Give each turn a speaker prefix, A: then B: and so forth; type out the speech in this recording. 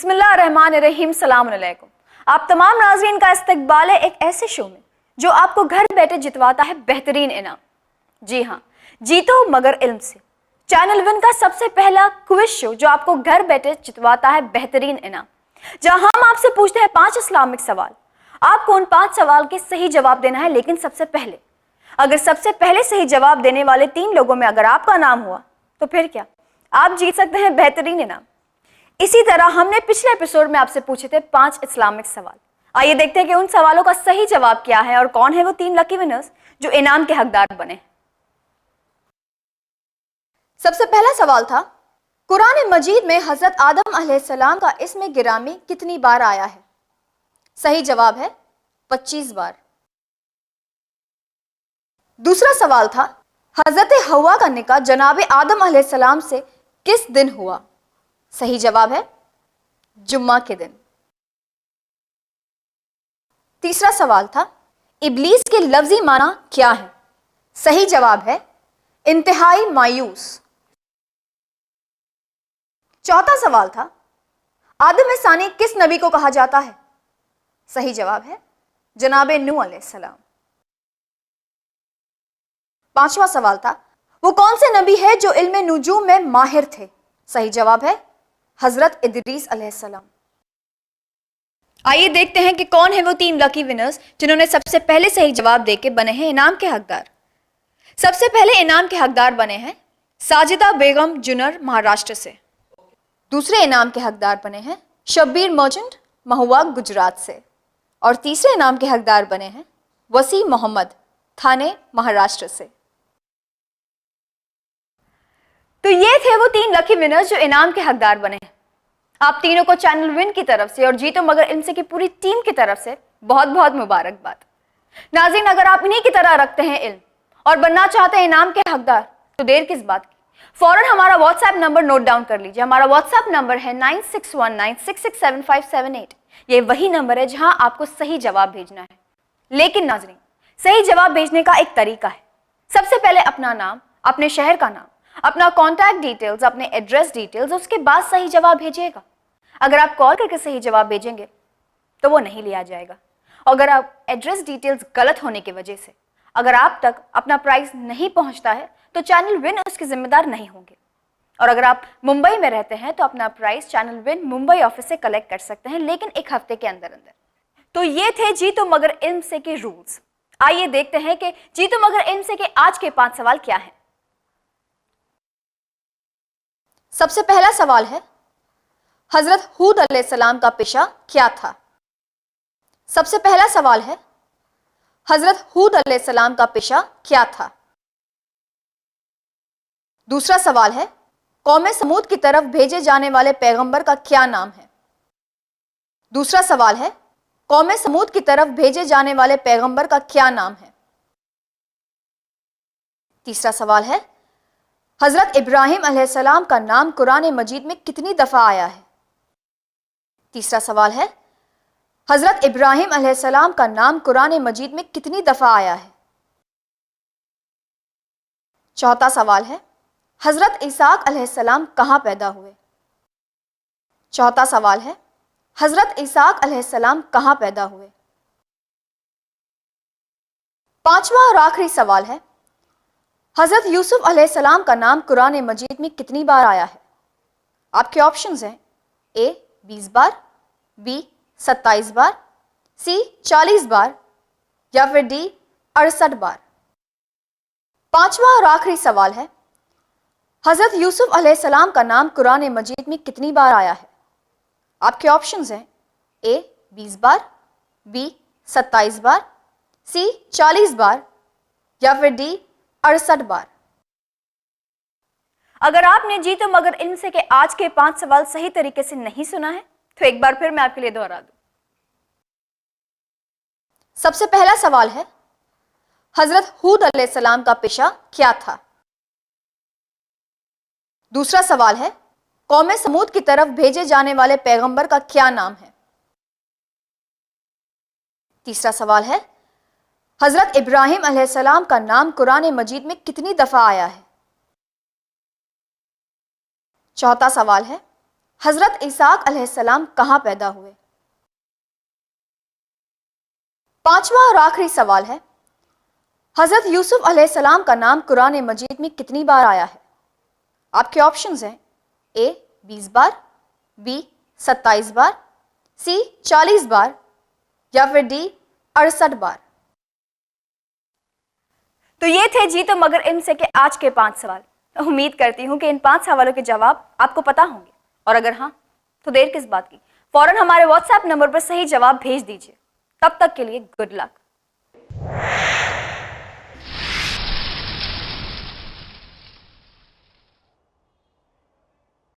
A: बिस्मिल्लाहिर्रहमानिर्रहीम, सलाम अलैकुम। आप तमाम नाज़रीन का इस्तकबाल है एक ऐसे शो में जो आपको घर बैठे जितवाता है बेहतरीन इनाम। जी हाँ, जीतो मगर इल्म से। चैनल विन का सबसे पहला क्विज शो जो आपको घर बैठे जितवाता है बेहतरीन इनाम, जहां हम आपसे पूछते हैं 5 इस्लामिक सवाल। आपको उन 5 सवाल के सही जवाब देना है, लेकिन सबसे पहले सही जवाब देने वाले 3 लोगों में अगर आपका नाम हुआ तो फिर क्या, आप जीत सकते हैं बेहतरीन इनाम। इसी तरह हमने पिछले एपिसोड में आपसे पूछे थे 5 इस्लामिक सवाल। आइए देखते हैं कि उन सवालों का सही जवाब क्या है और कौन है वो 3 लकी विनर्स जो इनाम के हकदार बने। सबसे पहला सवाल था, कुरान मजीद में हजरत आदम अलैहिस्सलाम का इस्म गिरामी कितनी बार आया है? सही जवाब है 25 बार। दूसरा सवाल था, हजरत हवा का निकाह जनाब आदम अलैहिस्सलाम से किस दिन हुआ? सही जवाब है जुम्मा के दिन। तीसरा सवाल था, इब्लीस के लफ्जी माना क्या है? सही जवाब है इंतहाई मायूस। चौथा सवाल था, आदम सानी किस नबी को कहा जाता है? सही जवाब है जनाब नूह अलैहिस्सलाम। पांचवा सवाल था, वो कौन से नबी है जो इल्म नुजूम में माहिर थे? सही जवाब है हजरत इदरीस अलैहिस्सलाम। आइए देखते हैं कि कौन है वो 3 लकी विनर्स जिन्होंने सबसे पहले सही जवाब देके बने हैं इनाम के हकदार। सबसे पहले इनाम के हकदार बने हैं साजिदा बेगम जुन्नर महाराष्ट्र से। दूसरे इनाम के हकदार बने हैं शब्बीर मर्चेंट महुआ गुजरात से। और तीसरे इनाम के हकदार बने हैं वसीम मोहम्मद थाने महाराष्ट्र से। तो ये थे वो 3 लकी विनर्स जो इनाम के हकदार बने हैं। आप तीनों को चैनल विन की तरफ से और जीतो मगर इनसे की पूरी टीम की तरफ से बहुत बहुत मुबारकबाद। नाज़रीन, अगर आप इन्हीं की तरह रखते हैं इल्म और बनना चाहते हैं इनाम के हकदार, तो देर किस बात की, फौरन हमारा व्हाट्सएप नंबर नोट डाउन कर लीजिए। हमारा व्हाट्सएप नंबर है 9619667578। ये वही नंबर है जहां आपको सही जवाब भेजना है। लेकिन नाज़रीन, सही जवाब भेजने का एक तरीका है। सबसे पहले अपना नाम, अपने शहर का नाम, अपना कॉन्टैक्ट डिटेल्स, अपने एड्रेस डिटेल्स, उसके बाद सही जवाब भेजिएगा। अगर आप कॉल करके सही जवाब भेजेंगे तो वो नहीं लिया जाएगा। अगर आप एड्रेस डिटेल्स गलत होने की वजह से अगर आप तक अपना प्राइस नहीं पहुंचता है तो चैनल विन उसके जिम्मेदार नहीं होंगे। और अगर आप मुंबई में रहते हैं तो अपना price channel win Mumbai office से कलेक्ट कर सकते हैं, लेकिन 1 हफ्ते के अंदर अंदर। तो ये थे जीतो मगर इल्म से के रूल्स। आइए देखते हैं कि जीतो मगर इल्म से के आज के 5 सवाल क्या हैं। सबसे पहला सवाल है, हजरत हूद अलैहिस्सलाम का पेशा क्या था? सबसे पहला सवाल है, हजरत हूद अलैहिस्सलाम का पेशा क्या था? दूसरा सवाल है, कौम समूद की तरफ भेजे जाने वाले पैगंबर का क्या नाम है? दूसरा सवाल है, कौम समूद की तरफ भेजे जाने वाले पैगंबर का क्या नाम है? तीसरा सवाल है, हजरत इब्राहिम अलैहिस्सलाम का नाम कुरान मजीद में कितनी दफा आया है? तीसरा सवाल है, हजरत इब्राहिम अलैहिस्सलाम का नाम कुरान मजीद में कितनी दफा आया है? चौथा सवाल है, हजरत इसाक अलैहिस्सलाम कहां पैदा हुए? चौथा सवाल है, हजरत इसाक अलैहिस्सलाम कहां पैदा हुए? पांचवा और आखिरी सवाल है, हजरत यूसुफ अलैहिस्सलाम का नाम कुरान मजीद में कितनी बार आया है? आपके ऑप्शंस हैं ए 20 बार, बी 27 बार, सी 40 बार या फिर डी 68 बार। पांचवा और आखिरी सवाल है, हजरत यूसुफ अलैहिस्सलाम का नाम कुरान मजीद में कितनी बार आया है? आपके ऑप्शंस हैं ए 20 बार, बी 27 बार, सी 40 बार या फिर डी 68 बार। अगर आपने जीतो मगर इल्म से के आज के 5 सवाल सही तरीके से नहीं सुना है तो एक बार फिर मैं आपके लिए दोहरा दूं। सबसे पहला सवाल है, हजरत हूद अलैहिस्सलाम का पेशा क्या था? दूसरा सवाल है, कौम समूद की तरफ भेजे जाने वाले पैगंबर का क्या नाम है? तीसरा सवाल है, हजरत इब्राहिम अलैहिस्सलाम का नाम कुरान मजीद में कितनी दफा आया है? चौथा सवाल है, हजरत इसाक अलैहिस्सलाम कहां पैदा हुए? पांचवा और आखिरी सवाल है, हजरत यूसुफ अलैहिस्सलाम का नाम कुरान मजीद में कितनी बार आया है? आपके ऑप्शंस हैं ए 20 बार, बी 27 बार, सी 40 बार या फिर डी 68 बार। तो ये थे जी तो मगर इनसे के आज के 5 सवाल। उम्मीद करती हूं कि इन 5 सवालों के जवाब आपको पता होंगे, और अगर हाँ तो देर किस बात की, फौरन हमारे व्हाट्सएप नंबर पर सही जवाब भेज दीजिए। तब तक के लिए गुड लक।